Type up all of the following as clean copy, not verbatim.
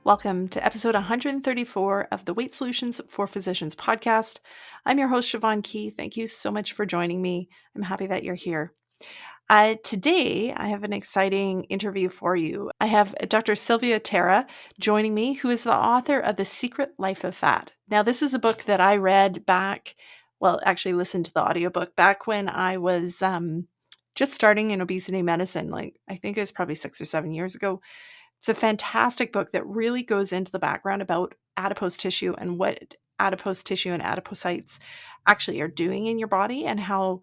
Welcome to episode 134 of the Weight Solutions for Physicians podcast. I'm your host, Siobhan Key. Thank you so much for joining me. I'm happy that you're here. Today, I have an exciting interview for you. I have Dr. Sylvia Tara joining me, who is the author of The Secret Life of Fat. Now, this is a book that I read actually listened to the audiobook back when I was just starting in obesity medicine. I think it was probably 6 or 7 years ago. It's a fantastic book that really goes into the background about adipose tissue and what adipose tissue and adipocytes actually are doing in your body, and how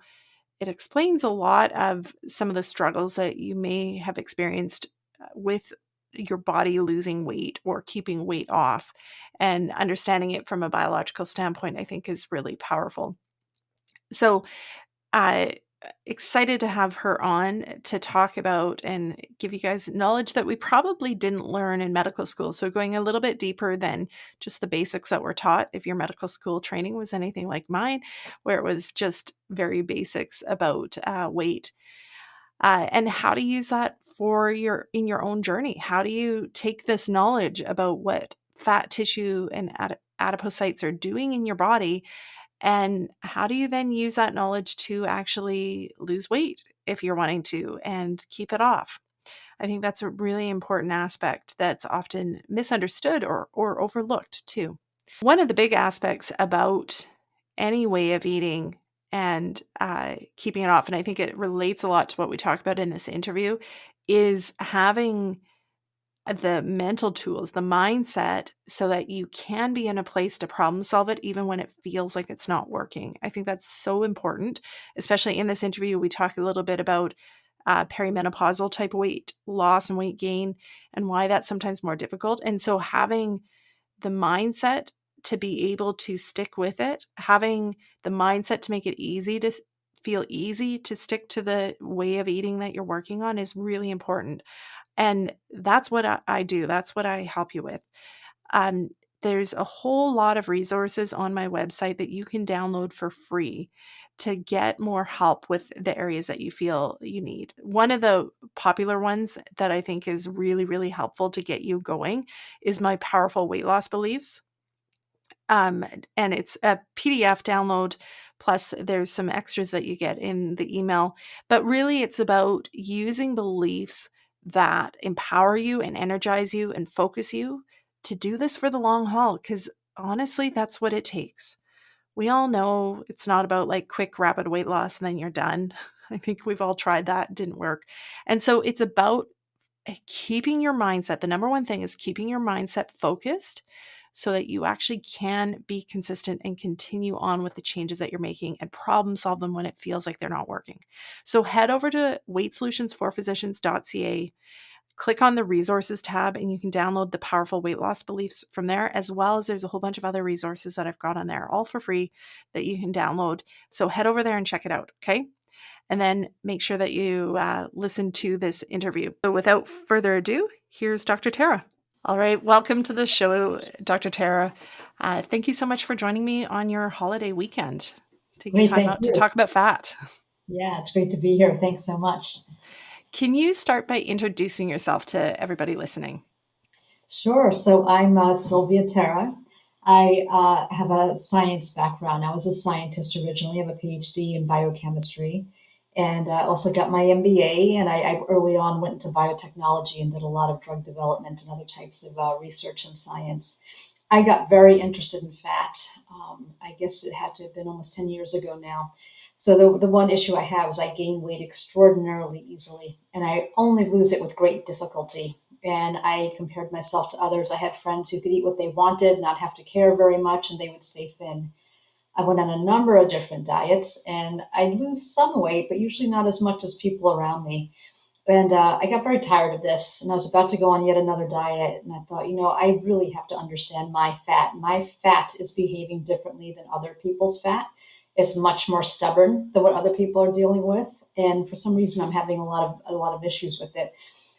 it explains a lot of some of the struggles that you may have experienced with your body losing weight or keeping weight off. And understanding it from a biological standpoint, I think, is really powerful. So, excited to have her on to talk about and give you guys knowledge that we probably didn't learn in medical school. So going a little bit deeper than just the basics that were taught. If your medical school training was anything like mine, where it was just very basics about weight, and how to use that in your own journey. How do you take this knowledge about what fat tissue and adipocytes are doing in your body, and how do you then use that knowledge to actually lose weight if you're wanting to and keep it off? I think that's a really important aspect that's often misunderstood or overlooked too. One of the big aspects about any way of eating and keeping it off, and I think it relates a lot to what we talk about in this interview, is having the mental tools, the mindset, so that you can be in a place to problem solve it even when it feels like it's not working. I think that's so important, especially in this interview. We talk a little bit about perimenopausal type weight loss and weight gain and why that's sometimes more difficult. And so having the mindset to be able to stick with it, having the mindset to make it feel easy to stick to the way of eating that you're working on is really important. And that's what I do. That's what I help you with. Um, there's a whole lot of resources on my website that you can download for free to get more help with the areas that you feel you need. One of the popular ones that I think is really, really helpful to get you going is my powerful weight loss beliefs. And it's a PDF download, plus there's some extras that you get in the email. But really, it's about using beliefs that empower you and energize you and focus you to do this for the long haul. Because honestly, that's what it takes. We all know it's not about like quick, rapid weight loss and then you're done. I think we've all tried that, it didn't work. And so it's about keeping your mindset. The number one thing is keeping your mindset focused so that you actually can be consistent and continue on with the changes that you're making and problem solve them when it feels like they're not working. So head over to weightsolutionsforphysicians.ca, click on the resources tab, and you can download the powerful weight loss beliefs from there, as well as there's a whole bunch of other resources that I've got on there, all for free, that you can download. So head over there and check it out. Okay. And then make sure that you listen to this interview. So without further ado, here's Dr. Tara. All right. Welcome to the show, Dr. Tara. Thank you so much for joining me on your holiday weekend, taking Great, time thank out to you. talk about fat. Yeah, it's great to be here. Thanks so much. Can you start by introducing yourself to everybody listening? Sure. So I'm Sylvia Tara. I have a science background. I was a scientist originally. I have a PhD in biochemistry, and I also got my MBA. And I early on went into biotechnology and did a lot of drug development and other types of research and science. I got very interested in fat. I guess it had to have been almost 10 years ago now. So the one issue I have is I gain weight extraordinarily easily, and I only lose it with great difficulty. And I compared myself to others. I had friends who could eat what they wanted, not have to care very much, and they would stay thin. I went on a number of different diets, and I'd lose some weight, but usually not as much as people around me. And I got very tired of this, and I was about to go on yet another diet. And I thought, I really have to understand my fat. My fat is behaving differently than other people's fat. It's much more stubborn than what other people are dealing with, and for some reason, I'm having a lot of issues with it.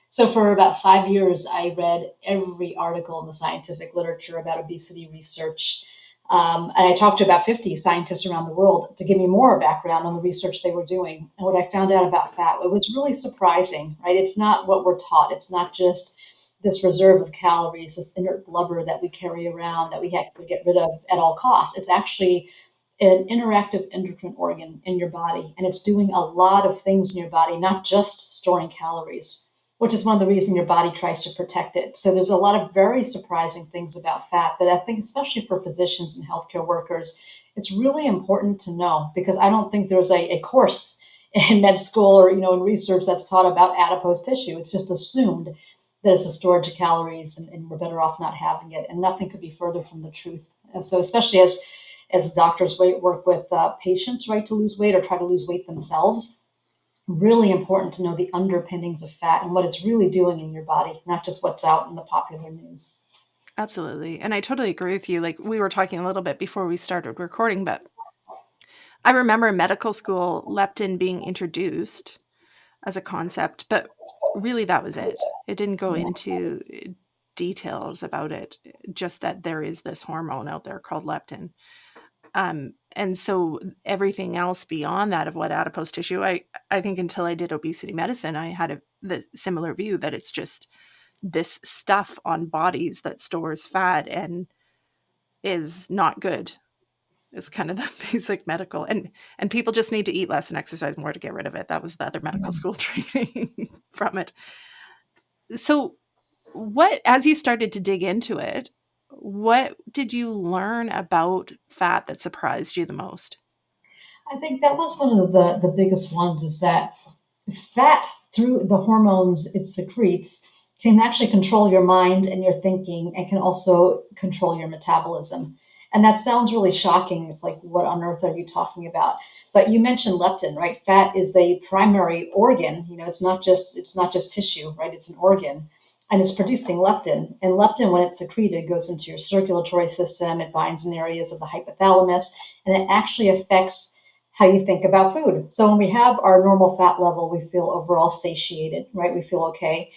So for about 5 years, I read every article in the scientific literature about obesity research. And I talked to about 50 scientists around the world to give me more background on the research they were doing. And what I found out about fat, it was really surprising, right? It's not what we're taught. It's not just this reserve of calories, this inert blubber that we carry around that we have to get rid of at all costs. It's actually an interactive endocrine organ in your body, and it's doing a lot of things in your body, not just storing calories, which is one of the reasons your body tries to protect it. So there's a lot of very surprising things about fat that I think, especially for physicians and healthcare workers, it's really important to know, because I don't think there's a course in med school or in research that's taught about adipose tissue. It's just assumed that it's a storage of calories, and we're better off not having it. And nothing could be further from the truth. And so, especially as doctors work with patients, right, to lose weight or try to lose weight themselves, really important to know the underpinnings of fat and what it's really doing in your body, not just what's out in the popular news. Absolutely. And I totally agree with you. Like, we were talking a little bit before we started recording, but I remember in medical school, leptin being introduced as a concept, but really that was it. It didn't go Yeah. into details about it, just that there is this hormone out there called leptin. And so everything else beyond that of what adipose tissue, I think until I did obesity medicine, I had the similar view that it's just this stuff on bodies that stores fat and is not good. Is kind of the basic medical, and people just need to eat less and exercise more to get rid of it. That was the other medical school training from it. So what, as you started to dig into it, what did you learn about fat that surprised you the most? I think that was one of the biggest ones, is that fat, through the hormones it secretes, can actually control your mind and your thinking, and can also control your metabolism. And that sounds really shocking. It's like, what on earth are you talking about? But you mentioned leptin, right? Fat is the primary organ. It's not just tissue, right? It's an organ. And it's producing leptin. And leptin, when it's secreted, goes into your circulatory system. It binds in areas of the hypothalamus, and it actually affects how you think about food. So when we have our normal fat level, we feel overall satiated, right? We feel okay.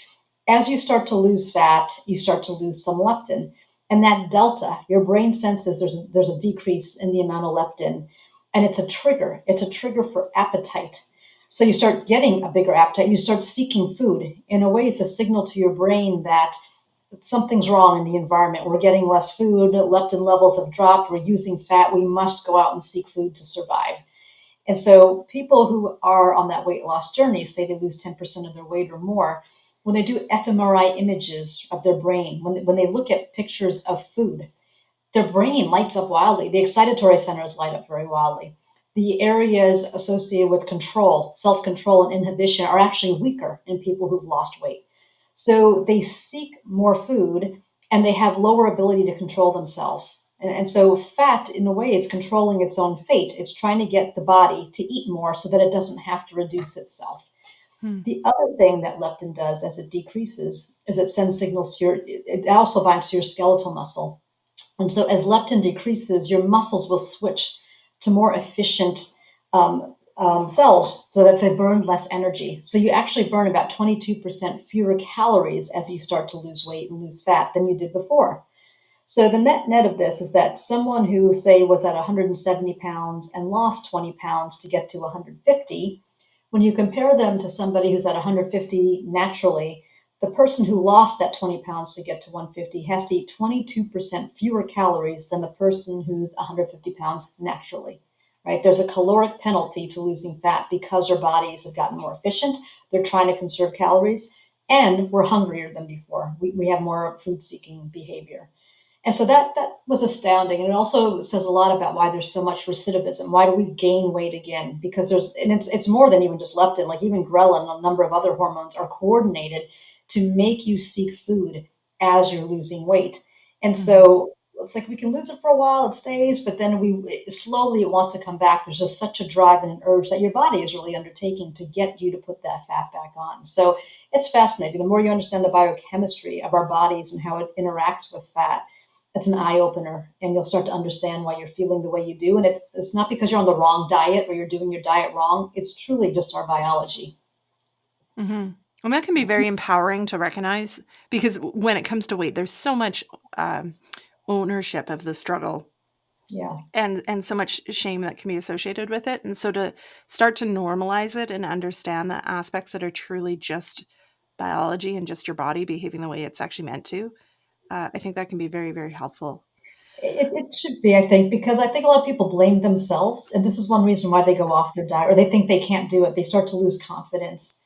As you start to lose fat, you start to lose some leptin. And that delta, your brain senses there's a decrease in the amount of leptin. And it's a trigger. It's a trigger for appetite. So you start getting a bigger appetite. You start seeking food. In a way, it's a signal to your brain that something's wrong in the environment. We're getting less food, leptin levels have dropped, we're using fat, we must go out and seek food to survive. And so people who are on that weight loss journey, say they lose 10% of their weight or more, when they do fMRI images of their brain, when they look at pictures of food, their brain lights up wildly. The excitatory centers light up very wildly. The areas associated with control, self control, and inhibition are actually weaker in people who've lost weight. So they seek more food, and they have lower ability to control themselves. And so fat, in a way, is controlling its own fate. It's trying to get the body to eat more so that it doesn't have to reduce itself. Hmm. The other thing that leptin does as it decreases is it sends signals to it also binds to your skeletal muscle. And so as leptin decreases, your muscles will switch to more efficient cells so that they burn less energy. So you actually burn about 22% fewer calories as you start to lose weight and lose fat than you did before. So the net of this is that someone who, say, was at 170 pounds and lost 20 pounds to get to 150, when you compare them to somebody who's at 150 naturally, the person who lost that 20 pounds to get to 150 has to eat 22% fewer calories than the person who's 150 pounds naturally, right? There's a caloric penalty to losing fat because our bodies have gotten more efficient. They're trying to conserve calories, and we're hungrier than before. We have more food seeking behavior. And so that was astounding. And it also says a lot about why there's so much recidivism. Why do we gain weight again? Because it's more than even just leptin, like even ghrelin and a number of other hormones are coordinated to make you seek food as you're losing weight. And Mhm. so it's like we can lose it for a while, it stays, but then slowly it wants to come back. There's just such a drive and an urge that your body is really undertaking to get you to put that fat back on. So it's fascinating. The more you understand the biochemistry of our bodies and how it interacts with fat, it's an eye opener, and you'll start to understand why you're feeling the way you do. And it's not because you're on the wrong diet or you're doing your diet wrong. It's truly just our biology. Mhm. And that can be very empowering to recognize, because when it comes to weight, there's so much um, ownership of the struggle, Yeah. and so much shame that can be associated with it. And so to start to normalize it and understand the aspects that are truly just biology and just your body behaving the way it's actually meant to, I think that can be very, very helpful. It should be, I think, because I think a lot of people blame themselves, and this is one reason why they go off their diet, or they think they can't do it. They start to lose confidence.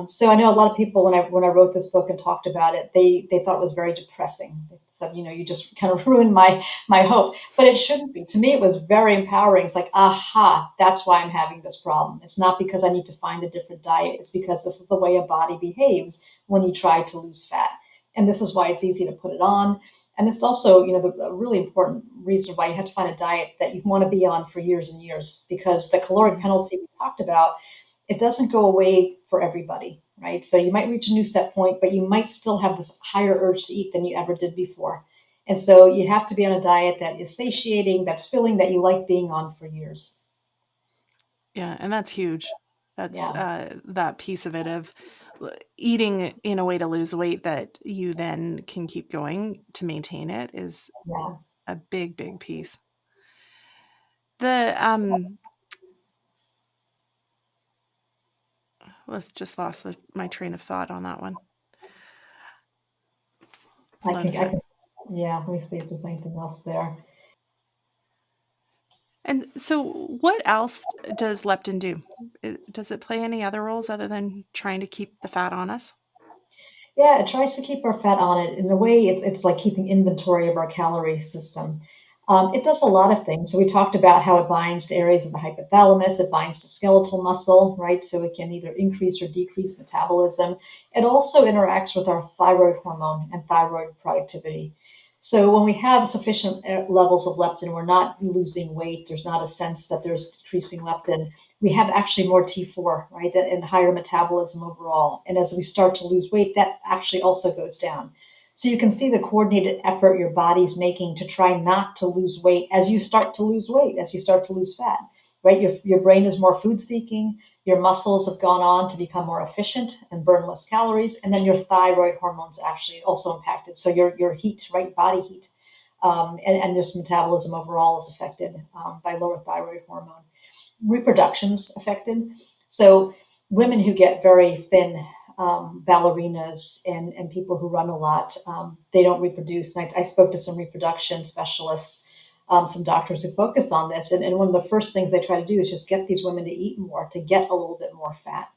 So I know a lot of people when I wrote this book and talked about it, they thought it was very depressing. They said, you just kind of ruined my hope, but it shouldn't be. To me, it was very empowering. It's like, aha, that's why I'm having this problem. It's not because I need to find a different diet. It's because this is the way a body behaves when you try to lose fat, and this is why it's easy to put it on. And it's also, a really important reason why you have to find a diet that you want to be on for years and years, because the caloric Mm. penalty we talked about, it doesn't go away for everybody, right? So you might reach a new set point, but you might still have this higher urge to eat than you ever did before. And so you have to be on a diet that is satiating, that's filling, that you like being on for years. Yeah, and that's huge. That's Yeah, that piece of it of eating in a way to lose weight that you then can keep going to maintain it is yeah. a big, big piece. The let's just lost my train of thought on that one. I Hold on a can, I sec. can, yeah, let me see if there's anything else there. And so, what else does leptin do? Does it play any other roles other than trying to keep the fat on us? Yeah, it tries to keep our fat on it. In a way, it's like keeping inventory of our calorie system. It does a lot of things. So we talked about how it binds to areas of the hypothalamus. It binds to skeletal muscle, right? So it can either increase or decrease metabolism. It also interacts with our thyroid hormone and thyroid productivity. So when we have sufficient levels of leptin, we're not losing weight. There's not a sense that there's decreasing leptin. We have actually more T4, right, and higher metabolism overall. And as we start to lose weight, that actually also goes down. So you can see the coordinated effort your body's making to try not to lose weight as you start to lose weight, as you start to lose fat, right? Your brain is more food seeking. Your muscles have gone on to become more efficient and burn less calories. And then your thyroid hormones actually also impacted. So your heat, right, body heat, and just metabolism overall is affected by lower thyroid hormone. Reproduction's affected. So women who get very thin, ballerinas and people who run a lot, they don't reproduce. And I spoke to some reproduction specialists, some doctors who focus on this. And one of the first things they try to do is just get these women to eat more, to get a little bit more fat.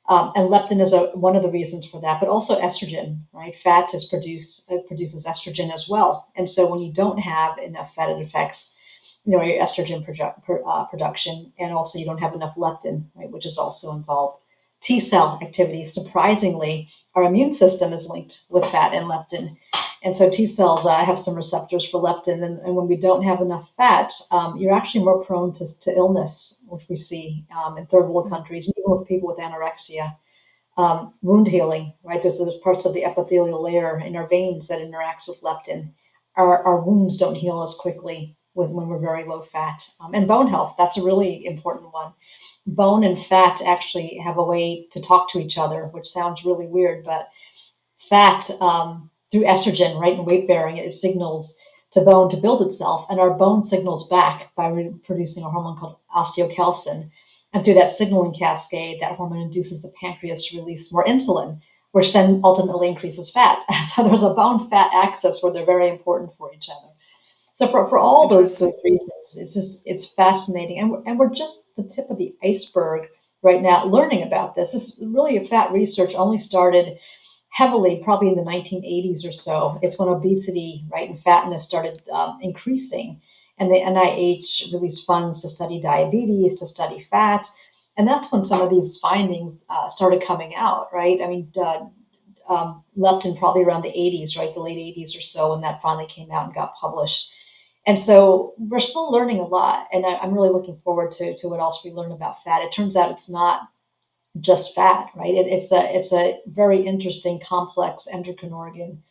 And leptin is one of the reasons for that, but also estrogen, right? Fat is produces estrogen as well. And so when you don't have enough fat, it affects your estrogen production, and also you don't have enough leptin, right, which is also involved. T cell activity, surprisingly, our immune system is linked with fat and leptin. And so T cells have some receptors for leptin. And when we don't have enough fat, you're actually more prone to illness, which we see in third world Mm. countries, even with people with anorexia. Wound healing, right? There's parts of the epithelial layer in our veins that interacts with leptin. Our wounds don't heal as quickly when we're very low fat. And bone health, that's a really important one. Bone and fat actually have a way to talk to each other, which sounds really weird, but fat, through estrogen, right, and weight bearing, it signals to bone to build itself, and our bone signals back by producing a hormone called osteocalcin. And through that signaling cascade, that hormone induces the pancreas to release more insulin, which then ultimately increases fat. So there's a bone fat axis where they're very important for each other. So for all those Interesting. reasons, it's fascinating, and we're just the tip of the iceberg right now learning about this. This really, fat research only started heavily probably in the 1980s or so. It's when obesity, right, and fatness started increasing, and the NIH released funds to study diabetes, to study fat, and that's when some of these findings started coming out, right? I mean, leptin probably around the 80s, right, the late 80s or so, when that finally came out and got published. And so we're still learning a lot, and I'm really looking forward to what else we learn about fat. It turns out it's not just fat, right? It's a very interesting, complex endocrine organ.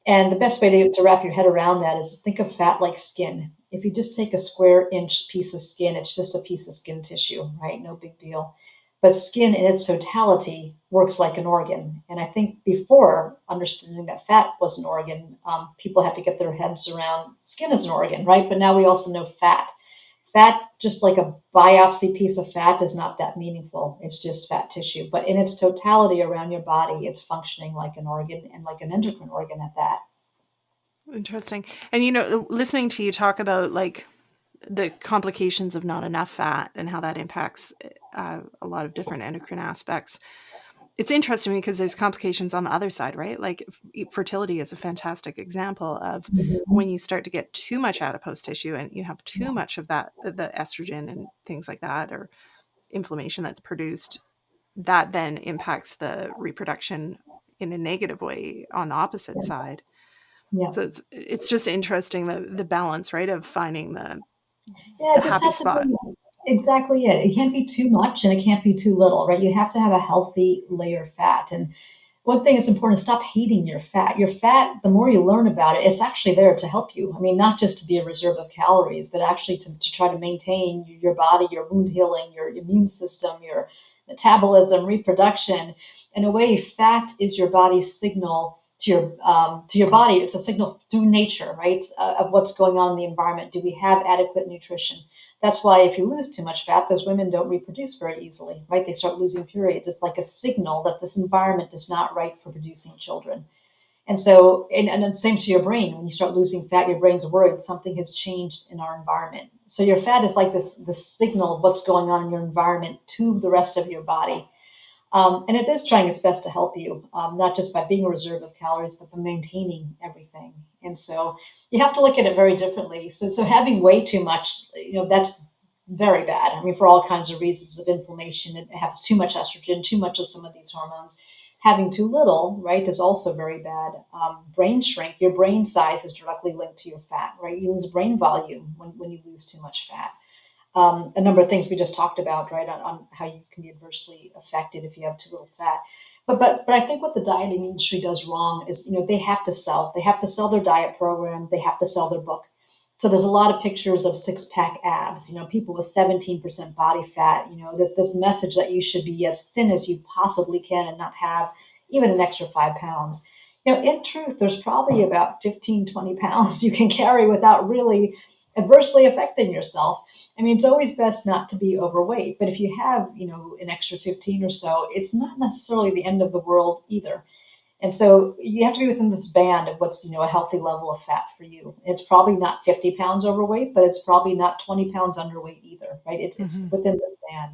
And the best way to wrap your head around that is think of fat like skin. If you just take a square inch piece of skin, it's just a piece of skin tissue, right? No big deal. But skin in its totality works like an organ. And I think before understanding that fat was an organ, people had to get their heads around skin as an organ, right? But now we also know fat. Fat, just like a biopsy piece of fat, is not that meaningful. It's just fat tissue. But in its totality around your body, it's functioning like an organ and like an endocrine organ at that. Interesting. And listening to you talk about like the complications of not enough fat and how that impacts a lot of different endocrine aspects. It's interesting because there's complications on the other side, right? Like fertility is a fantastic example of Mhm. when you start to get too much adipose tissue and you have too Yeah. much of that, the estrogen and things like that, or inflammation that's produced, that then impacts the reproduction in a negative way on the opposite Yeah. side. Yeah. So it's just interesting the balance, right, of finding Yeah, the it just happy has to spot. be exactly it. It can't be too much and it can't be too little, right? You have to have a healthy layer of fat. And one thing that's important is stop hating your fat. Your fat, the more you learn about it, it's actually there to help you. I mean, not just to be a reserve of calories, but actually to try to maintain your body, your wound healing, your immune system, your metabolism, reproduction. In a way, fat is your body's signal to your body. It's a signal through nature, right, of what's going on in the environment. Do we have adequate nutrition? That's why if you lose too much fat, those women don't reproduce very easily, right? They start losing periods. It's like a signal that this environment is not right for producing children. And so, and then same to your brain. When you start losing fat, your brain's worried something has changed in our environment. So your fat is like this signal of what's going on in your environment to the rest of your body. And it is trying its best to help you, not just by being a reserve of calories, but by maintaining everything. And so you have to look at it very differently. So having way too much, that's very bad. I mean, for all kinds of reasons of inflammation, it has too much estrogen, too much of some of these hormones. Having too little, right, is also very bad. Brain shrink, your brain size is directly linked to your fat, right? You lose brain volume when you lose too much fat. A number of things we just talked about, right, on how you can be adversely affected if you have too little fat. But I think what the dieting industry does wrong is, they have to sell their diet program, they have to sell their book. So there's a lot of pictures of six pack abs, people with 17% body fat. There's this message that you should be as thin as you possibly can and not have even an extra 5 pounds. In truth, there's probably about 15, 20 pounds you can carry without really adversely affecting yourself. I mean, it's always best not to be overweight, but if you have, an extra 15 or so, it's not necessarily the end of the world either. And so you have to be within this band of what's, a healthy level of fat for you. It's probably not 50 pounds overweight, but it's probably not 20 pounds underweight either, right? It's Hmm. within this band.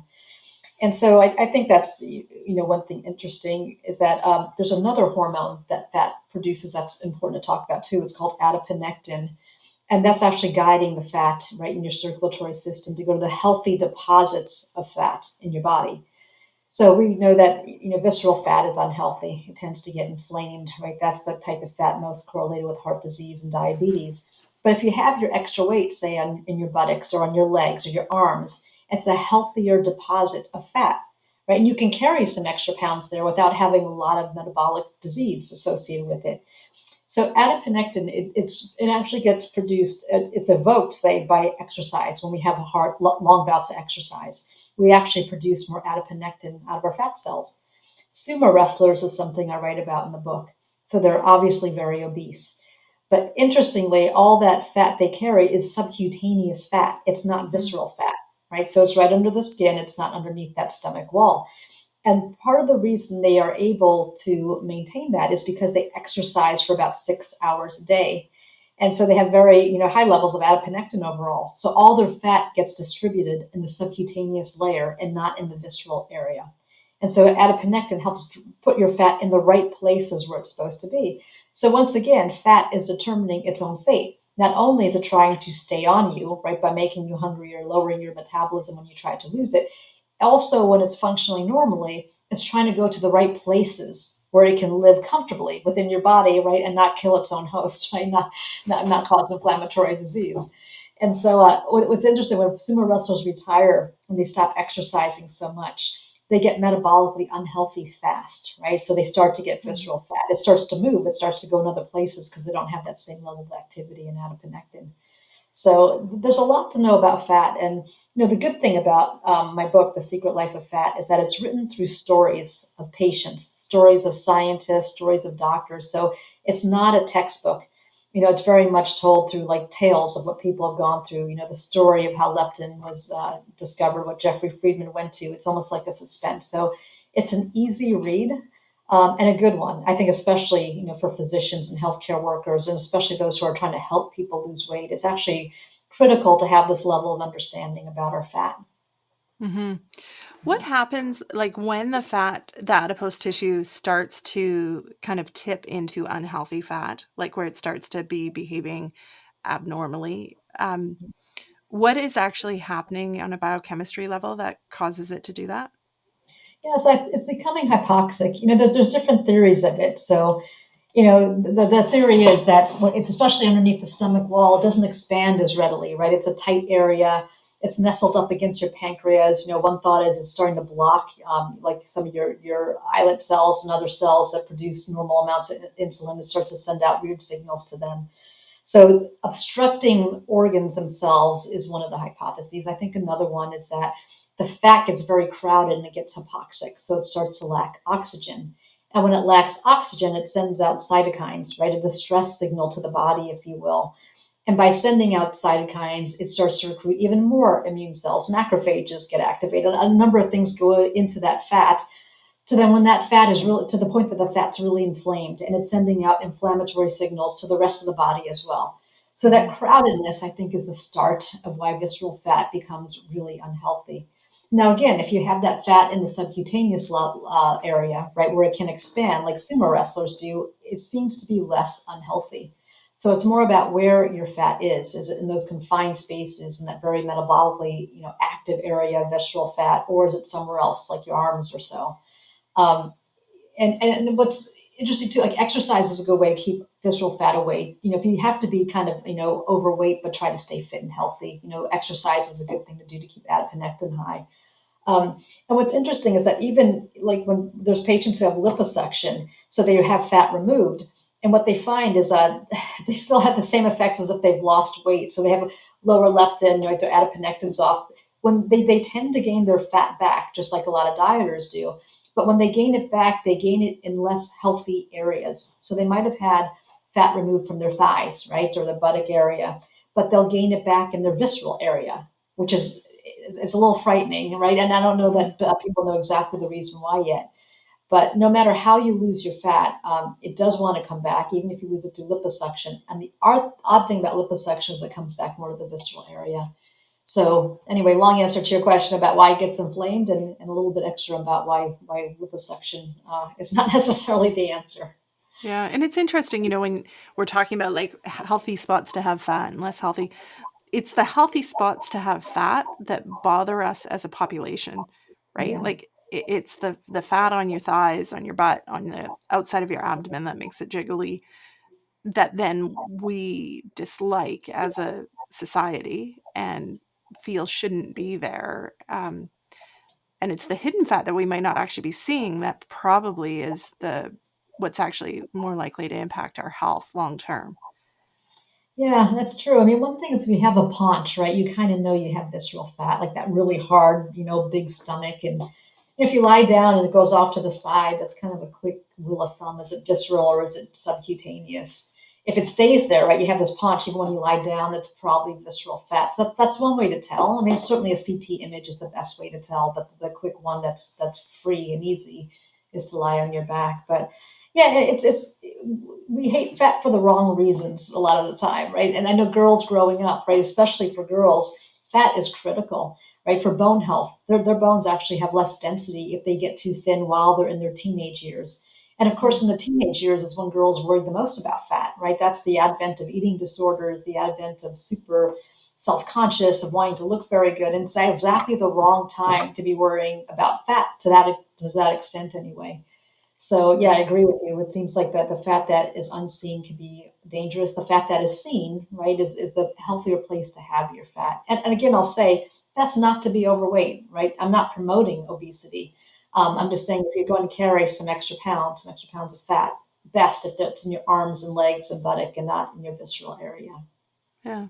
And so I think that's, one thing interesting is that there's another hormone that fat produces that's important to talk about too. It's called adiponectin, and that's actually guiding the fat right in your circulatory system to go to the healthy deposits of fat in your body. So we know that visceral fat is unhealthy. It tends to get inflamed, right? That's the type of fat most correlated with heart disease and diabetes. But if you have your extra weight, say in your buttocks or on your legs or your arms, it's a healthier deposit of fat, right? And you can carry some extra pounds there without having a lot of metabolic disease associated with it. So adiponectin, it actually gets produced. It's evoked, say, by exercise. When we have long bouts of exercise, we actually produce more adiponectin out of our fat cells. Sumo wrestlers is something I write about in the book. So they're obviously very obese. But interestingly, all that fat they carry is subcutaneous fat. It's not visceral fat, right? So it's right under the skin. It's not underneath that stomach wall. And part of the reason they are able to maintain that is because they exercise for about 6 hours a day. And so they have very, high levels of adiponectin overall. So all their fat gets distributed in the subcutaneous layer and not in the visceral area. And so adiponectin helps put your fat in the right places where it's supposed to be. So once again, fat is determining its own fate. Not only is it trying to stay on you, right, by making you hungry or lowering your metabolism when you try to lose it, also when it's functioning normally, it's trying to go to the right places where it can live comfortably within your body, right, and not kill its own host, right, not cause inflammatory disease. And so, what's interesting when sumo wrestlers retire and they stop exercising so much, they get metabolically unhealthy fast, right? So they start to get Hmm. visceral fat. It starts to move. It starts to go in other places because they don't have that same level of activity and adiponectin. So there's a lot to know about fat. And the good thing about my book, The Secret Life of Fat, is that it's written through stories of patients, stories of scientists, stories of doctors. So it's not a textbook. It's very much told through like tales of what people have gone through. The story of how leptin was discovered, what Jeffrey Friedman went to. It's almost like a suspense. So it's an easy read, and a good one. I think, especially for physicians and healthcare workers, and especially those who are trying to help people lose weight. It's actually critical to have this level of understanding about our fat. Hmm. What happens like when the adipose tissue starts to kind of tip into unhealthy fat, like where it starts to be behaving abnormally? What is actually happening on a biochemistry level that causes it to do that? Yeah, so it's becoming hypoxic. There's different theories of it. So the theory is that if, especially underneath the stomach wall, it doesn't expand as readily, right? It's a tight area. It's nestled up against your pancreas. One thought is it's starting to block, like some of your islet cells and other cells that produce normal amounts of insulin. It starts to send out weird signals to them. So obstructing organs themselves is one of the hypotheses. I think another one is that the fat gets very crowded and it gets hypoxic, so it starts to lack oxygen. And when it lacks oxygen, it sends out cytokines, right? A distress signal to the body, if you will. And by sending out cytokines, it starts to recruit even more immune cells. Macrophages get activated. A number of things go into that fat to then when that fat is really to the point that the fat's really inflamed and it's sending out inflammatory signals to the rest of the body as well. So that Mhm. crowdedness, I think, is the start of why visceral fat becomes really unhealthy. Now, again, if you have that fat in the subcutaneous area, right, where it can expand, like sumo wrestlers do, it seems to be less unhealthy. So it's more about where your fat is. Is it in those confined spaces in that very metabolically, active area of visceral fat, or is it somewhere else, like your arms or so? Um, and what's interesting too, like exercise is a good way to keep visceral fat away. If you have to be kind of overweight but try to stay fit and healthy, exercise is a good thing to do to keep adiponectin high. And what's interesting is that even like when there's patients who have liposuction, so they have fat removed, and what they find is they still have the same effects as if they've lost weight. So they have lower leptin, right? Their adiponectin's off. When they tend to gain their fat back, just like a lot of dieters do. But when they gain it back, they gain it in less healthy areas. So they might have had fat removed from their thighs, right, or the buttock area, but they'll gain it back in their visceral area, which is it's a little frightening, right? And I don't know Mhm. that people know exactly the reason why yet. But no matter how you lose your fat, it does want to come back, even if you lose it through liposuction. And the odd thing about liposuction is it comes back more to the visceral area. So anyway, long answer to your question about why it gets inflamed, and a little bit extra about why liposuction is not necessarily the answer. Yeah, and it's interesting, when we're talking about like healthy spots to have fat and less healthy, it's the healthy spots to have fat that bother us as a population, right? Yeah. Like it's the fat on your thighs, on your butt, on the outside of your abdomen that makes it jiggly, that then we dislike as a society and feel shouldn't be there. And it's the hidden fat that we might not actually be seeing that probably is the what's actually more likely to impact our health long term. Yeah, that's true. I mean, one thing is if you have a paunch, right, you kind of know you have visceral fat, like that really hard, big stomach. And if you lie down and it goes off to the side, that's kind of a quick rule of thumb. Is it visceral or is it subcutaneous? If it stays there, right, you have this paunch, even when you lie down, it's probably visceral fat. So that's one way to tell. I mean, certainly a CT image is the best way to tell, but the quick one that's free and easy is to lie on your back. But yeah, it's we hate fat for the wrong reasons a lot of the time, right? And I know girls growing up, right, especially for girls, fat is critical, right, for bone health. Their bones actually have less density if they get too thin while they're in their teenage years. And of course, Mm. in the teenage years is when girls worry the most about fat, right? That's the advent of eating disorders, the advent of super self-conscious, of wanting to look very good. And it's exactly the wrong time to be worrying about fat to that extent anyway. So yeah, I Yeah. agree with you. It seems like that the fat that is unseen can be dangerous. The fat that is seen, right, is the healthier place to have your fat. And again, I'll say that's not to be overweight, right? I'm not promoting obesity. I'm Mhm. just saying if you're going to carry some extra pounds of fat, best if that's in your arms and legs and buttock and not in your visceral area. Yeah.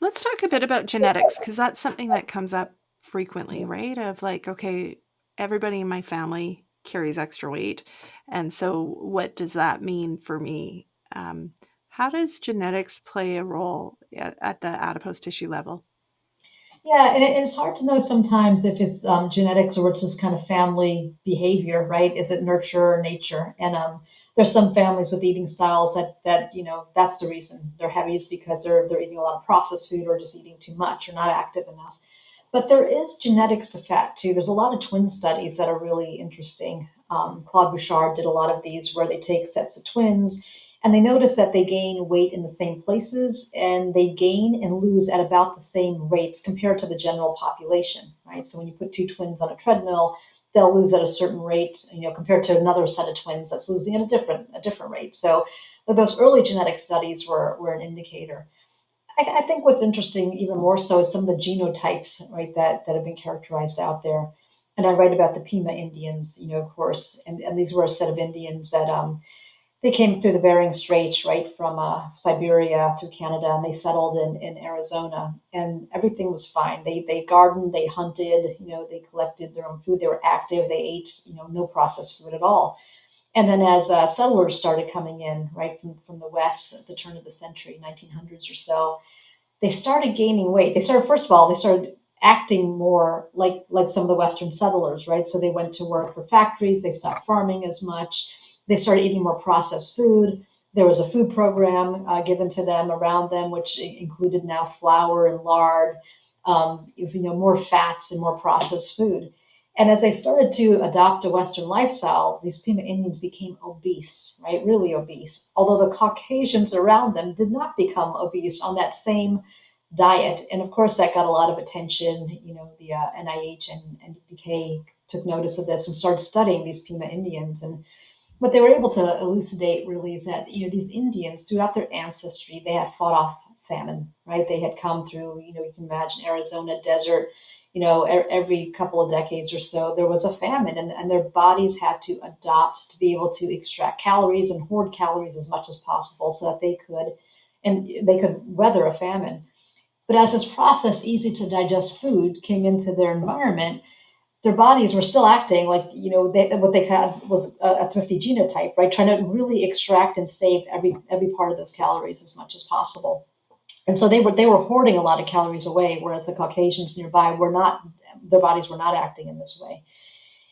Let's talk a bit about genetics because that's something that comes up frequently, right? Of like, okay, everybody in my family carries extra weight. And so what does that mean for me? Um, How does genetics play a role at the adipose tissue level? Yeah, and it's hard to know sometimes if it's genetics or it's just kind of family behavior, right? Is it nurture or nature? And there's some families with eating styles that that's the reason they're heavy is because they're eating a lot of processed food or just eating too much or not active enough. But there is genetics to fat too. There's a lot of twin studies that are really interesting. Claude Bouchard did a lot of these where they take sets of twins and they notice that they gain weight in the same places and they gain and lose at about the same rates compared to the general population, right? So when you put two twins on a treadmill, they'll lose at a certain rate, compared to another set of twins that's losing at a different rate. So those early genetic studies were an indicator. I think what's interesting even more so is some of the genotypes, right, that have been characterized out there. And I write about the Pima Indians, of course, and these were a set of Indians that they came through the Bering Straits, right, from Siberia through Canada, and they settled in Arizona, and everything was fine. They gardened, they hunted, they collected their own food, they were active, they ate, no processed food at all. And then as settlers started coming in, right, from the west at the turn of the century, 1900s or so, they started gaining weight. They started, first of all, they started acting more like some of the Western settlers, right? So they went to work for factories. They stopped farming as much. They started eating more processed food. There was a food program given to them around them, which included now flour and lard, more fats and more processed food. And as they started to adopt a Western lifestyle, these Pima Indians became obese, right? Really obese. Although the Caucasians around them did not become obese on that same diet. And of course, that got a lot of attention. The NIH and DK took notice of this and started studying these Pima Indians. And what they were able to elucidate really is that these Indians throughout their ancestry they had fought off famine, right? They had come through, you can imagine Arizona desert. Every couple of decades or so there was a famine, and their bodies had to adopt to be able to extract calories and hoard calories as much as possible so that they could weather a famine. But as this processed, easy to digest food came into their environment, their bodies were still acting like what they had was a thrifty genotype, right? Trying to really extract and save every part of those calories as much as possible. And so they were hoarding a lot of calories away, whereas the Caucasians nearby were not. Their bodies were not acting in this way.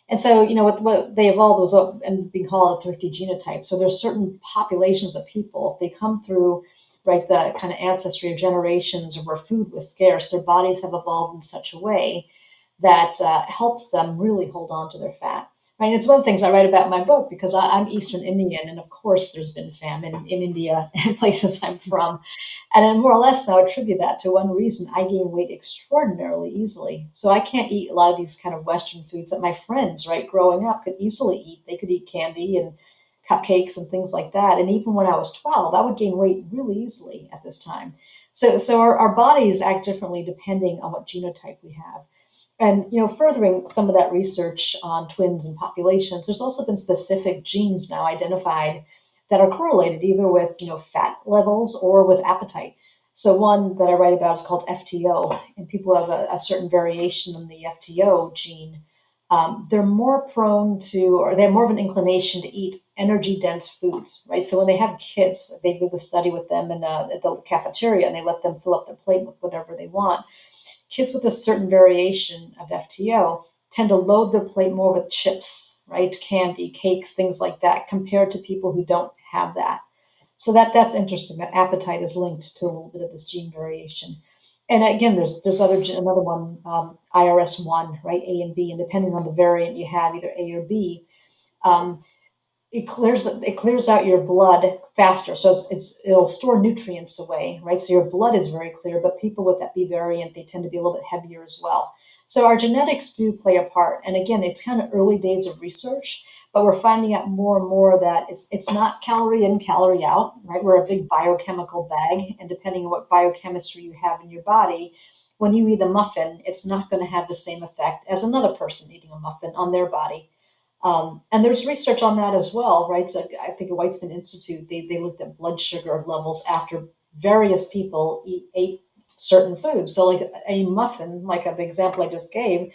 And so, what they evolved was and being called a thrifty genotype. So there's certain populations of people, if they come through, right, the kind of ancestry of generations where food was scarce, their bodies have evolved in such a way that helps them really hold on to their fat. Right? And it's one of the things I write about in my book because I'm Eastern Indian, and of course there's been famine in India and places I'm from. And then more or less now attribute that to one reason: I gain weight extraordinarily easily. So I can't eat a lot of these kind of Western foods that my friends, right, growing up could easily eat. They could eat candy and cupcakes and things like that. And even when I was 12, I would gain weight really easily at this time. So our bodies act differently depending on what genotype we have. And furthering some of that research on twins and populations, there's also been specific genes now identified that are correlated either with fat levels or with appetite. So one that I write about is called FTO, and people have a certain variation in the FTO gene. They're more prone to, or they have more of an inclination to eat energy dense foods, right? So when they have kids, they did the study with them at the cafeteria, and they let them fill up their plate with whatever they want. Kids with a certain variation of FTO tend to load their plate more with chips, right? Candy, cakes, things like that, compared to people who don't have that. So that's interesting. That appetite is linked to a little bit of this gene variation. And again, there's another one, IRS1, right? A and B, and depending on the variant you have, either A or B, um, it clears out your blood faster. So it'll store nutrients away, right? So your blood is very clear, but people with that B variant, they tend to be a little bit heavier as well. So our genetics do play a part. And again, it's kind of early days of research, but we're finding out more and more that it's not calorie in, calorie out, right? We're a big biochemical bag, and depending on what biochemistry you have in your body, when you eat a muffin, it's not going to have the same effect as another person eating a muffin on their body. And there's research on that as well, right? So I think at Weitzman Institute, they looked at blood sugar levels after various people ate certain foods. So like a muffin, like the example I just gave,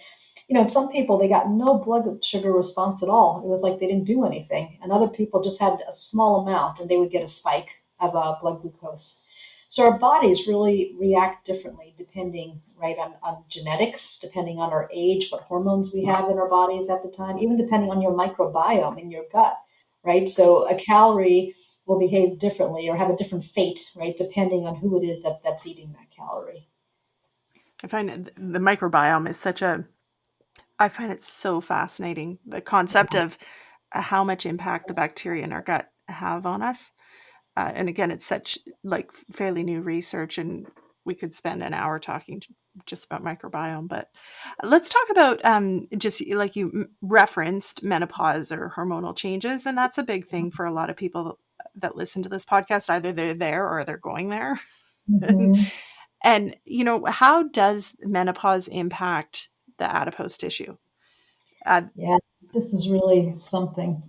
some people, they got no blood sugar response at all. It was like they didn't do anything. And other people just had a small amount and they would get a spike. blood glucose. So our bodies really react differently depending, right, on genetics, depending on our age, what hormones we have in our bodies at the time, even depending on your microbiome in your gut, right? So a calorie will behave differently or have a different fate, right, depending on who it is that's eating that calorie. I find the microbiome is such a I find it so fascinating, the concept of how much impact the bacteria in our gut have on us. And again, it's such like fairly new research, and we could spend an hour talking just about microbiome. But let's talk about just like you referenced menopause or hormonal changes, and that's a big thing for a lot of people that listen to this podcast. Either they're there or they're going there. and, Mhm. and how does menopause impact the adipose tissue? Uh, Yeah, this is really something.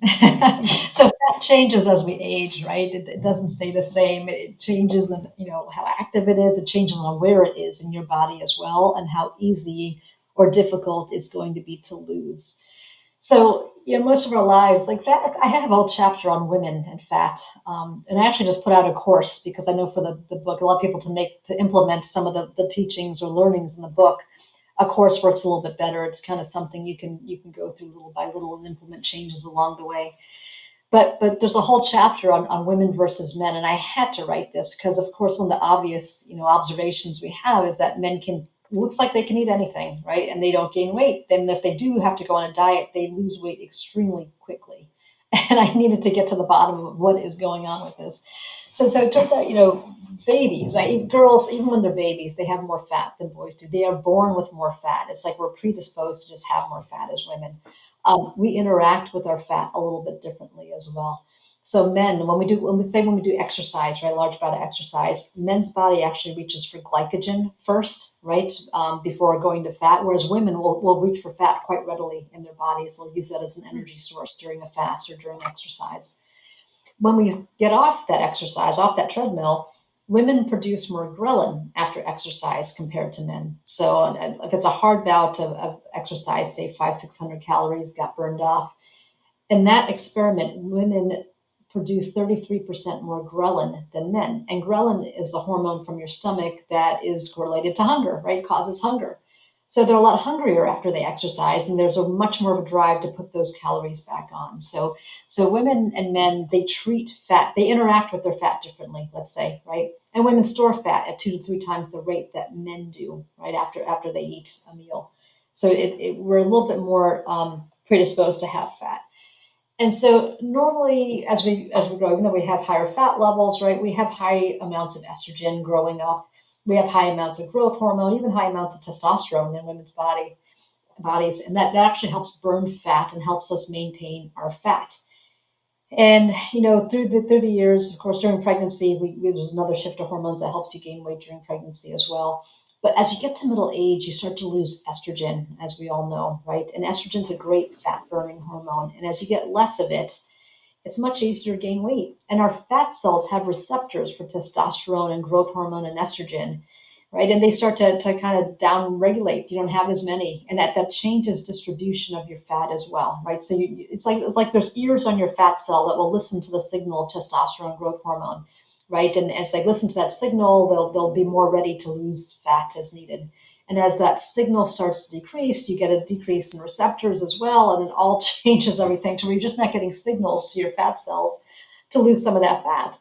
So fat changes as we age, right? It doesn't stay the same. It changes in, how active it is. It changes on where it is in your body as well, and how easy or difficult it's going to be to lose. So, most of our lives, like fat, I have a whole chapter on women and fat. And I actually just put out a course because I know for the book, a lot of people to implement some of the teachings or learnings in the book. A course works a little bit better. It's kind of something you can go through little by little and implement changes along the way. But there's a whole chapter on women versus men, and I had to write this because, of course, one of the obvious observations we have is that men can looks like they can eat anything, right? And they don't gain weight. Then if they do have to go on a diet, they lose weight extremely quickly. And I needed to get to the bottom of what is going on with this. So it turns out, babies, right? Girls, even when they're babies, they have more fat than boys do. They are born with more fat. It's like we're predisposed to just have more fat as women. We interact with our fat a little bit differently as well. So men, when we do exercise, right, large amount of exercise, men's body actually reaches for glycogen first, right, before going to fat, whereas women will reach for fat quite readily in their bodies. They'll use that as an energy source during a fast or during exercise. When we get off that exercise, off that treadmill, women produce more ghrelin after exercise compared to men. So if it's a hard bout of exercise, say 600 calories got burned off, in that experiment, women produce 33% more ghrelin than men. And ghrelin is a hormone from your stomach that is correlated to hunger, right? It causes hunger. So they're a lot hungrier after they exercise, and there's a much more of a drive to put those calories back on. So women and men, they treat fat, they interact with their fat differently, let's say, right? And women store fat at 2 to 3 times the rate that men do, right, after they eat a meal. So we're a little bit more predisposed to have fat. And so normally, as we grow, even though we have higher fat levels, right, we have high amounts of estrogen growing up. We have high amounts of growth hormone, even high amounts of testosterone in women's bodies, and that actually helps burn fat and helps us maintain our fat. And through the years, of course, during pregnancy, there's another shift of hormones that helps you gain weight during pregnancy as well. But as you get to middle age, you start to lose estrogen, as we all know, right? And estrogen's a great fat burning hormone. And as you get less of it, it's much easier to gain weight. And our fat cells have receptors for testosterone and growth hormone and estrogen, right? And they start to kind of down regulate. You don't have as many, and that changes distribution of your fat as well, right? So it's like there's ears on your fat cell that will listen to the signal of testosterone growth hormone, right? And as they listen to that signal, they'll be more ready to lose fat as needed. And as that signal starts to decrease, you get a decrease in receptors as well, and it all changes everything to where you're just not getting signals to your fat cells to lose some of that fat.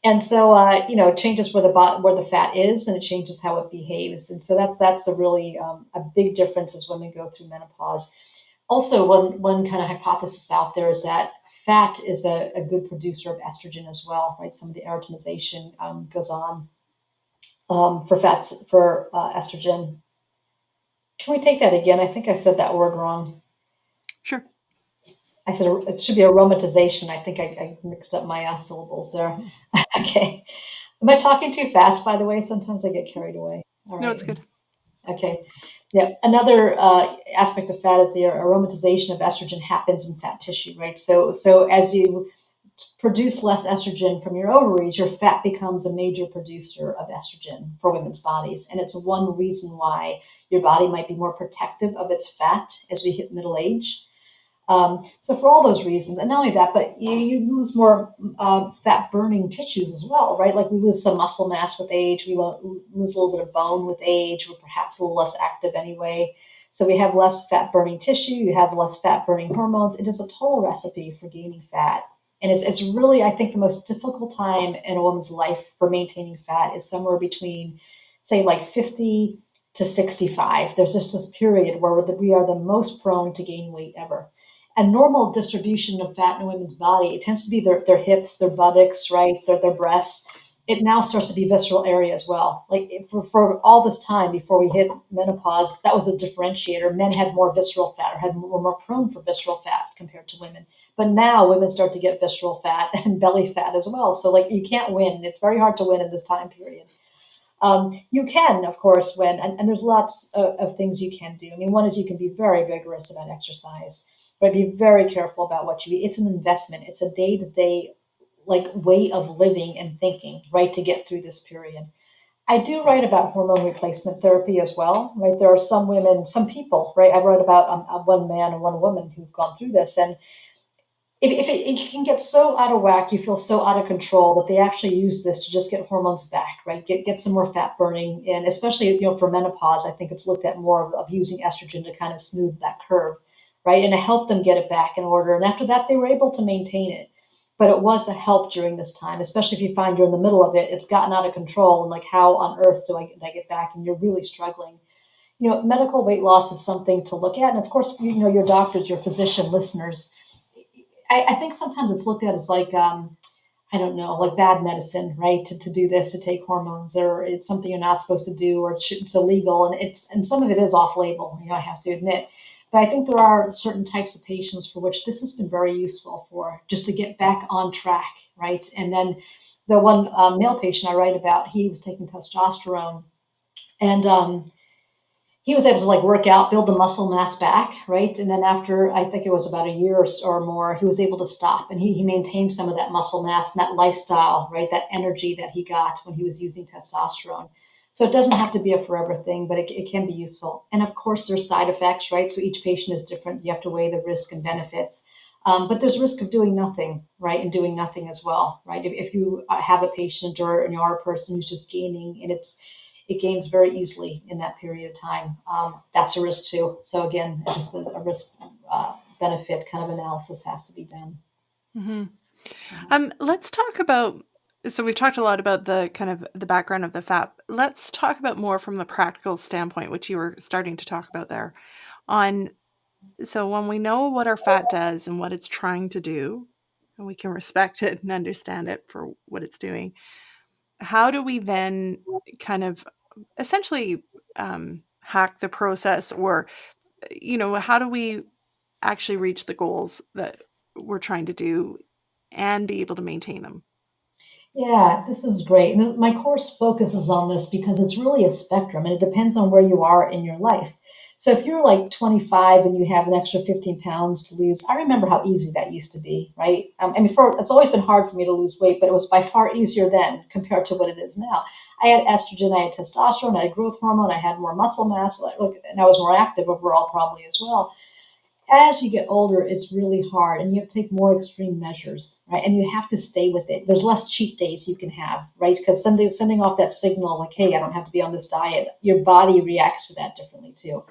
And so, it changes where the fat is, and it changes how it behaves. And so that's a really a big difference as women go through menopause. Also, one kind of hypothesis out there is that fat is a good producer of estrogen as well, right? Some of the aromatization goes on for fats for estrogen. Can we take that again? I think I said that word wrong. sure. I said it should be aromatization. I think I mixed up my syllables there. Okay. Am I talking too fast, by the way? Sometimes I get carried away. All No, it's right. good. Okay. Yeah. Another aspect of fat is the aromatization of estrogen happens in fat tissue, right? So as you produce less estrogen from your ovaries, your fat becomes a major producer of estrogen for women's bodies. And it's one reason why your body might be more protective of its fat as we hit middle age. So for all those reasons, and not only that, but you lose more fat burning tissues as well, right? Like we lose some muscle mass with age, we lose a little bit of bone with age, we're perhaps a little less active anyway. So we have less fat burning tissue, you have less fat burning hormones. It is a total recipe for gaining fat. And it's really, I think, the most difficult time in a woman's life for maintaining fat is somewhere between, say, like 50 to 65. There's just this period where we are the most prone to gain weight ever. A normal distribution of fat in a women's body, it tends to be their hips, their buttocks, right, their breasts. It now starts to be visceral area as well. Like for all this time before we hit menopause, that was a differentiator. Men had more visceral fat or were more prone for visceral fat compared to women. But now women start to get visceral fat and belly fat as well. So like you can't win. It's very hard to win in this time period. You can, of course, win, and there's lots of things you can do. I mean, one is you can be very vigorous about exercise, but be very careful about what you eat. It's an investment. It's a day to day like way of living and thinking, right, to get through this period. I do write about hormone replacement therapy as well, right? There are some women, some people, right? I wrote about one man and one woman who've gone through this, and if it can get so out of whack, you feel so out of control that they actually use this to just get hormones back, right? Get some more fat burning, and especially for menopause, I think it's looked at more of using estrogen to kind of smooth that curve, right, and to help them get it back in order. And after that, they were able to maintain it, but it was a help during this time, especially if you find you're in the middle of it, it's gotten out of control, and like how on earth do I get back, and you're really struggling. Medical weight loss is something to look at, and of course, your doctors, your physician listeners. I think sometimes it's looked at as like I don't know, like bad medicine, right? To do this, to take hormones, or it's something you're not supposed to do, or it's illegal, and some of it is off label. I have to admit, but I think there are certain types of patients for which this has been very useful for just to get back on track, right? And then the one male patient I write about, he was taking testosterone, and he was able to like work out, build the muscle mass back, right? And then after I think it was about a year or more, he was able to stop, and he maintained some of that muscle mass and that lifestyle, right? That energy that he got when he was using testosterone. So it doesn't have to be a forever thing, but it can be useful. And of course, there's side effects, right? So each patient is different. You have to weigh the risk and benefits. But there's risk of doing nothing, right? And doing nothing as well, right? If you have a patient or are a person who's just gaining, and it gains very easily in that period of time. That's a risk too. So again, just a risk benefit kind of analysis has to be done. Hmm. Let's talk about. So we've talked a lot about the kind of the background of the fat. Let's talk about more from the practical standpoint, which you were starting to talk about there. On So when we know what our fat does and what it's trying to do, and we can respect it and understand it for what it's doing, how do we then kind of essentially hack the process, or how do we actually reach the goals that we're trying to do and be able to maintain them? Yeah, this is great. And my course focuses on this because it's really a spectrum and it depends on where you are in your life. So if you're like 25 and you have an extra 15 pounds to lose, I remember how easy that used to be, right? I mean, it's always been hard for me to lose weight, but it was by far easier then compared to what it is now. I had estrogen, I had testosterone, I had growth hormone, I had more muscle mass, and I was more active overall probably as well. As you get older, it's really hard and you have to take more extreme measures, right? And you have to stay with it. There's less cheat days you can have, right? Because sending off that signal like, hey, I don't have to be on this diet, your body reacts to that differently too.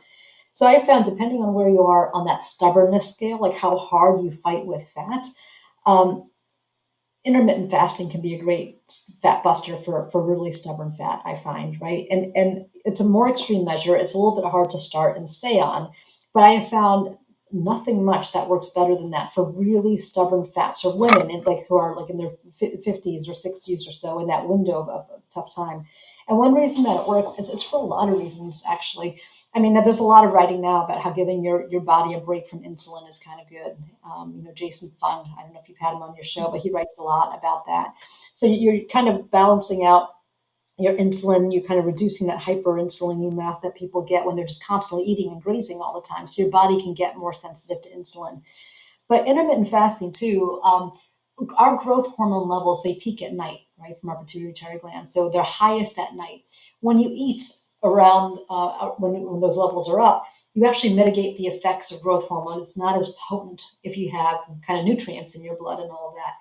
So I found depending on where you are on that stubbornness scale, like how hard you fight with fat, um, intermittent fasting can be a great fat buster for really stubborn fat, I find, right? And it's a more extreme measure. It's a little bit hard to start and stay on, but I have found nothing much that works better than that for really stubborn fats or women who are like in their 50s or 60s or so in that window of tough time. And one reason that it works, it's for a lot of reasons actually. I mean, there's a lot of writing now about how giving your body a break from insulin is kind of good. Jason Fung, I don't know if you've had him on your show, but he writes a lot about that. So you're kind of balancing out your insulin, you're kind of reducing that hyperinsulinemia that people get when they're just constantly eating and grazing all the time. So your body can get more sensitive to insulin. But intermittent fasting too, our growth hormone levels, they peak at night, right, from our pituitary gland. So they're highest at night. When you eat around when those levels are up, you actually mitigate the effects of growth hormone. It's not as potent if you have kind of nutrients in your blood and all of that.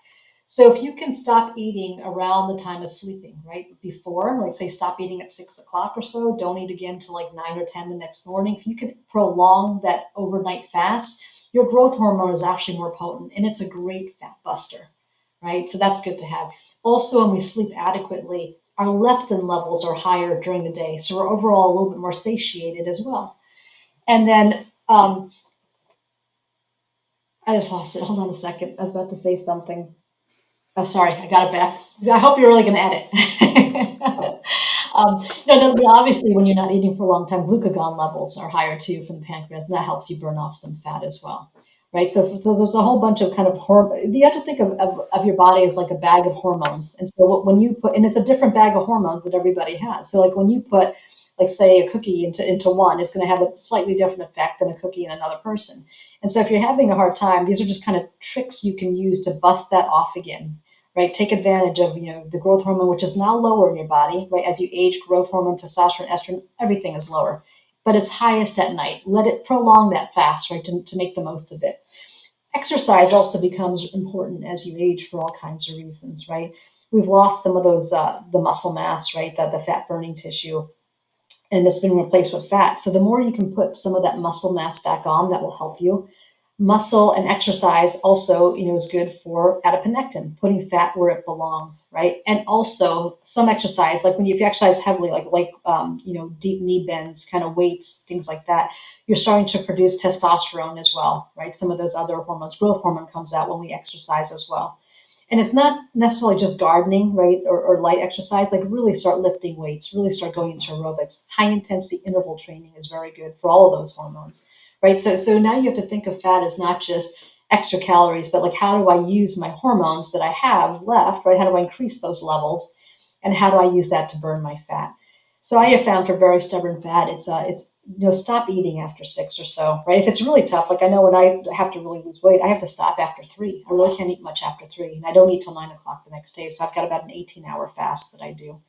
So if you can stop eating around the time of sleeping, right before, like say stop eating at 6 o'clock or so, don't eat again till like 9 or 10 the next morning. If you can prolong that overnight fast, your growth hormone is actually more potent and it's a great fat buster, right? So that's good to have. Also, when we sleep adequately, our leptin levels are higher during the day. So we're overall a little bit more satiated as well. And then I just lost it. Hold on a second. I was about to say something. Oh, sorry, I got it back. I hope you're really going to edit. No, obviously, when you're not eating for a long time, glucagon levels are higher too from the pancreas, and that helps you burn off some fat as well, right? So there's a whole bunch of kind of you have to think of your body as like a bag of hormones, and so when you put, and it's a different bag of hormones that everybody has. So like when you put, like say, a cookie into one, it's going to have a slightly different effect than a cookie in another person. And so if you're having a hard time, these are just kind of tricks you can use to bust that off again, right? Take advantage of, the growth hormone, which is now lower in your body, right? As you age, growth hormone, testosterone, estrogen, everything is lower, but it's highest at night. Let it prolong that fast, right? To make the most of it. Exercise also becomes important as you age for all kinds of reasons, right? We've lost some of those, the muscle mass, right? The fat burning tissue, and it's been replaced with fat. So the more you can put some of that muscle mass back on, that will help you. Muscle and exercise also, is good for adiponectin, putting fat where it belongs, right? And also some exercise, like if you exercise heavily, deep knee bends, kind of weights, things like that, you're starting to produce testosterone as well, right? Some of those other hormones, growth hormone comes out when we exercise as well. And it's not necessarily just gardening, right, or light exercise. Like really start lifting weights, really start going into aerobics. High intensity interval training is very good for all of those hormones, right? So now you have to think of fat as not just extra calories, but like how do I use my hormones that I have left, right? How do I increase those levels, and how do I use that to burn my fat? So I have found for very stubborn fat, it's stop eating after 6 or so, right? If it's really tough, like I know when I have to really lose weight, I have to stop after 3. I really can't eat much after 3, and I don't eat till 9 o'clock the next day. So I've got about an 18-hour fast that I do.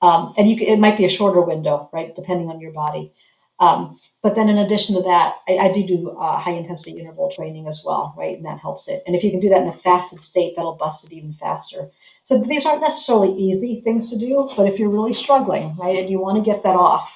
And it might be a shorter window, right, depending on your body. But then in addition to that, I do high intensity interval training as well, right, and that helps it. And if you can do that in a fasted state, that'll bust it even faster. So these aren't necessarily easy things to do, but if you're really struggling, right, and you want to get that off,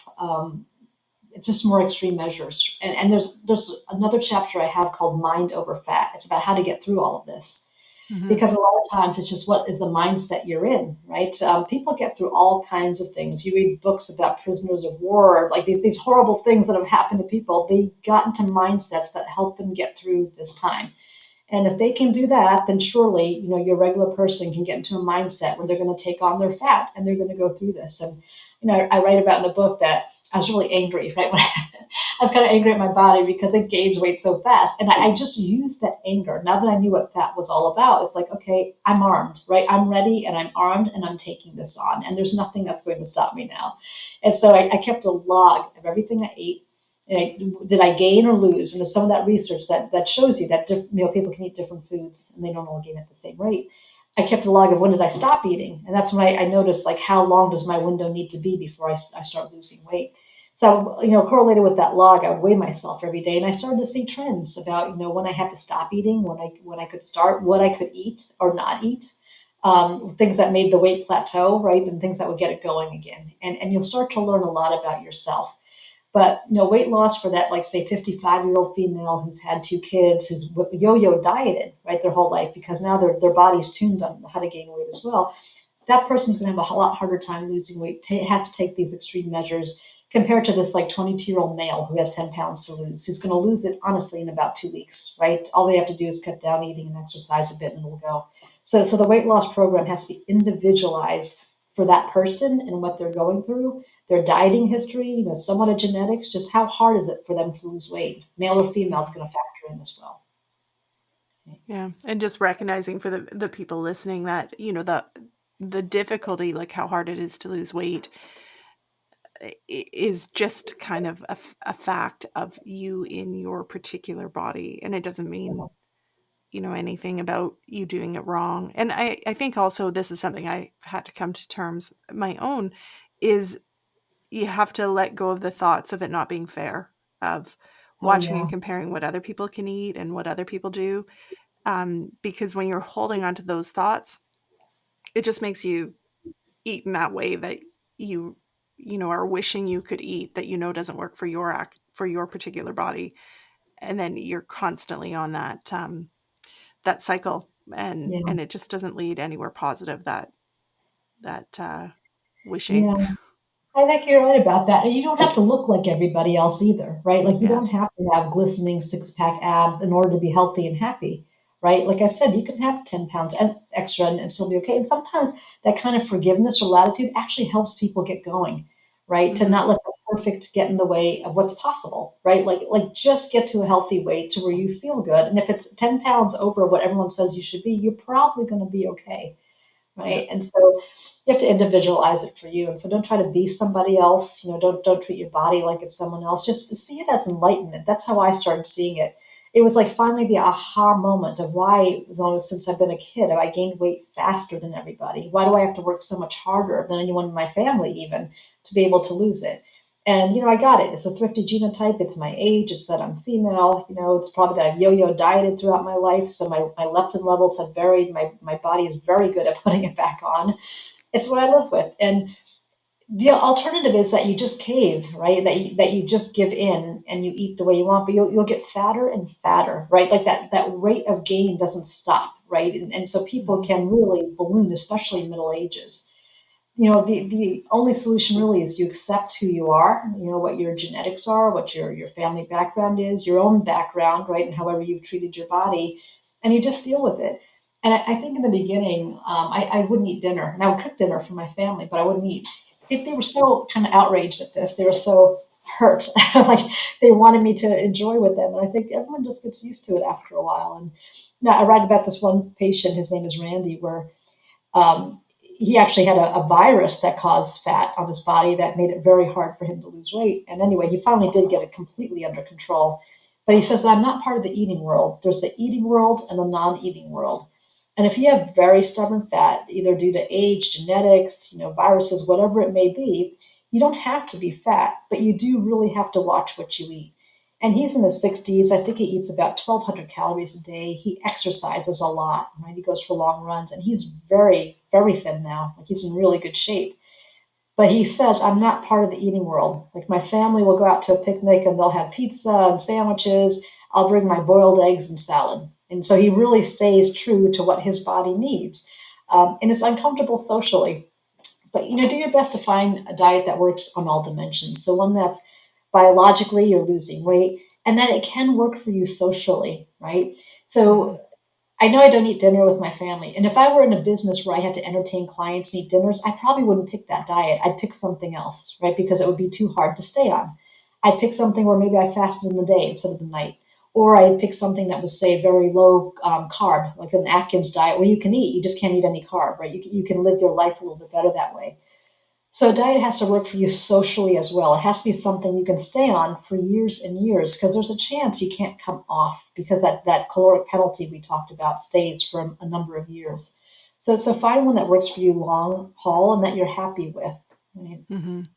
it's just more extreme measures. And there's another chapter I have called Mind Over Fat. It's about how to get through all of this, Mhm. because a lot of times it's just what is the mindset you're in, right? People get through all kinds of things. You read books about prisoners of war, like these horrible things that have happened to people. They got into mindsets that help them get through this time. And if they can do that, then surely, your regular person can get into a mindset where they're going to take on their fat and they're going to go through this. And, I write about in the book that I was really angry, right? When I was kind of angry at my body because it gains weight so fast. And I just used that anger. Now that I knew what fat was all about, it's like, okay, I'm armed, right? I'm ready and I'm armed and I'm taking this on. And there's nothing that's going to stop me now. And so I kept a log of everything I ate. Did I gain or lose? And there's some of that research that shows you that people can eat different foods and they don't all gain at the same rate. I kept a log of when did I stop eating, and that's when I noticed like how long does my window need to be before I start losing weight. So correlated with that log, I would weigh myself every day, and I started to see trends about when I had to stop eating, when I could start, what I could eat or not eat. Things that made the weight plateau, right, and things that would get it going again. And you'll start to learn a lot about yourself. But weight loss for that, like say 55-year-old female who's had 2 kids, who's yo-yo dieted right their whole life because now their body's tuned on how to gain weight as well. That person's going to have a lot harder time losing weight. Has to take these extreme measures compared to this like 22-year-old male who has 10 pounds to lose, who's going to lose it honestly in about 2 weeks, right? All they have to do is cut down eating and exercise a bit and it'll go. So the weight loss program has to be individualized for that person and what they're going through, their dieting history, somewhat of genetics, just how hard is it for them to lose weight? Male or female is going to factor in as well. Yeah, and just recognizing for the people listening that, the difficulty, like how hard it is to lose weight, is just kind of a fact of you in your particular body, and it doesn't mean, anything about you doing it wrong. And I think also this is something I had to come to terms my own, is you have to let go of the thoughts of it not being fair, of Oh, watching yeah. and comparing what other people can eat and what other people do. Because when you're holding on to those thoughts, it just makes you eat in that way that you are wishing you could eat, that doesn't work for your particular body, and then you're constantly on that cycle, and Yeah. it just doesn't lead anywhere positive, that wishing. Yeah. I think you're right about that. And you don't have to look like everybody else either, right? Like you Yeah. don't have to have glistening six pack abs in order to be healthy and happy, right? Like I said, you can have 10 pounds and extra and still be okay. And sometimes that kind of forgiveness or latitude actually helps people get going, right? To Mhm. not let the perfect get in the way of what's possible, right? Like just get to a healthy weight to where you feel good. And if it's 10 pounds over what everyone says you should be, you're probably going to be okay, Yeah. right? And so you have to individualize it for you. And so don't try to be somebody else. Don't treat your body like it's someone else. Just see it as enlightenment. That's how I started seeing it. It was like finally the aha moment of why it was always since I've been a kid. I gained weight faster than everybody. Why do I have to work so much harder than anyone in my family even to be able to lose it? And I got it. It's a thrifty genotype. It's my age. It's that I'm female. It's probably that I've yo-yo dieted throughout my life, so my leptin levels have varied. My body is very good at putting it back on. It's what I live with. And the alternative is that you just cave, right? That you just give in and you eat the way you want, but you'll get fatter and fatter, right? Like that rate of gain doesn't stop, right? And so people Mhm. can really balloon, especially in middle ages. The only solution really is you accept who you are, what your genetics are, what your family background is, your own background, right, and however you've treated your body, and you just deal with it. And I think in the beginning, I wouldn't eat dinner, and I would cook dinner for my family, but I wouldn't eat. They were so kind of outraged at this. They were so hurt, like they wanted me to enjoy with them, and I think everyone just gets used to it after a while. And now I write about this one patient. His name is Randy, where he actually had a virus that caused fat on his body that made it very hard for him to lose weight. And anyway, he finally did get it completely under control. But he says that I'm not part of the eating world. There's the eating world and the non eating world. And if you have very stubborn fat, either due to age, genetics, viruses, whatever it may be, you don't have to be fat, but you do really have to watch what you eat. And he's in his 60s. I think he eats about 1,200 calories a day. He exercises a lot, right? He goes for long runs, and he's very, very thin now. Like he's in really good shape. But he says, I'm not part of the eating world. Like my family will go out to a picnic and they'll have pizza and sandwiches. I'll bring my boiled eggs and salad. And so he really stays true to what his body needs. And it's uncomfortable socially, but do your best to find a diet that works on all dimensions. So one that's biologically you're losing weight, and that it can work for you socially, right? So Mhm. I know I don't eat dinner with my family. And if I were in a business where I had to entertain clients and eat dinners, I probably wouldn't pick that diet. I'd pick something else, right? Because it would be too hard to stay on. I'd pick something where maybe I fasted in the day instead of the night. Or I'd pick something that was, say, very low carb, like an Atkins diet where you can eat, you just can't eat any carb, right? You can live your life a little bit better that way. So diet has to work for you socially as well. It has to be something you can stay on for years and years because there's a chance you can't come off because that caloric penalty we talked about stays for a number of years. So find one that works for you long haul and that you're happy with. Right? Mhm.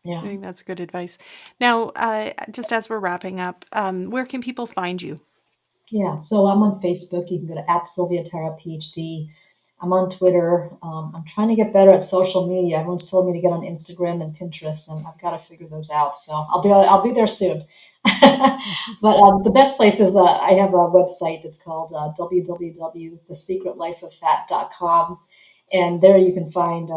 I Yeah. think that's good advice. Now, just as we're wrapping up, where can people find you? Yeah, so I'm on Facebook. You can go to @Sylvia Tara PhD. I'm on Twitter. I'm trying to get better at social media. Everyone's telling me to get on Instagram and Pinterest, and I've got to figure those out. So I'll be there soon. Mhm. But the best place is I have a website. It's called www.thesecretlifeoffat.com, and there you can find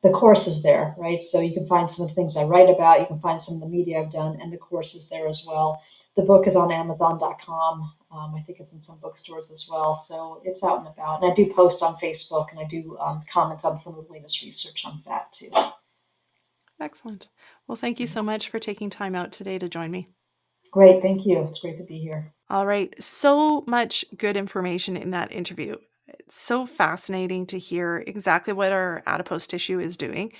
the courses there, right? So you can find some of the things I write about. You can find some of the media I've done, and the courses there as well. The book is on Amazon.com. I think it's in some bookstores as well. So it's out and about. And I do post on Facebook and I do comment on some of the latest research on fat too. Excellent. Well, thank you so much for taking time out today to join me. Great. Thank you. It's great to be here. All right. So much good information in that interview. It's so fascinating to hear exactly what our adipose tissue is doing.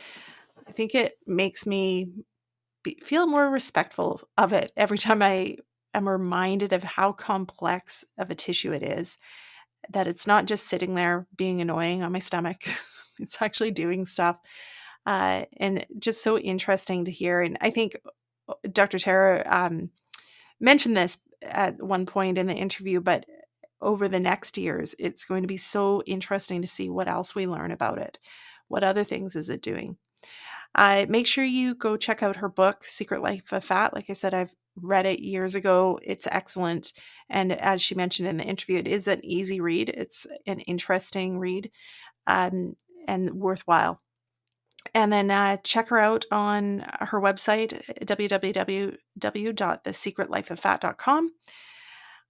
I think it makes me feel more respectful of it every time I am reminded of how complex of a tissue it is, that it's not just sitting there being annoying on my stomach. It's actually doing stuff. And just so interesting to hear. And I think Dr. Tara mentioned this at one point in the interview, but over the next years, it's going to be so interesting to see what else we learn about it. What other things is it doing? Make sure you go check out her book, Secret Life of Fat. Like I said, I've read it years ago. It's excellent. And as she mentioned in the interview, it is an easy read. It's an interesting read, um, and worthwhile. And then check her out on her website, www.thesecretlifeoffat.com.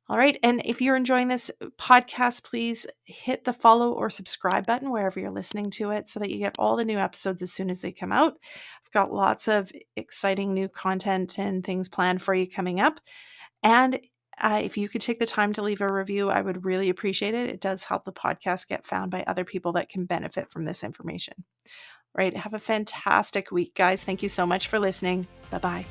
All right. And if you're enjoying this podcast, please hit the follow or subscribe button wherever you're listening to it so that you get all the new episodes as soon as they come out. I've got lots of exciting new content and things planned for you coming up. And if you could take the time to leave a review, I would really appreciate it. It does help the podcast get found by other people that can benefit from this information. Right. Have a fantastic week, guys. Thank you so much for listening. Bye bye.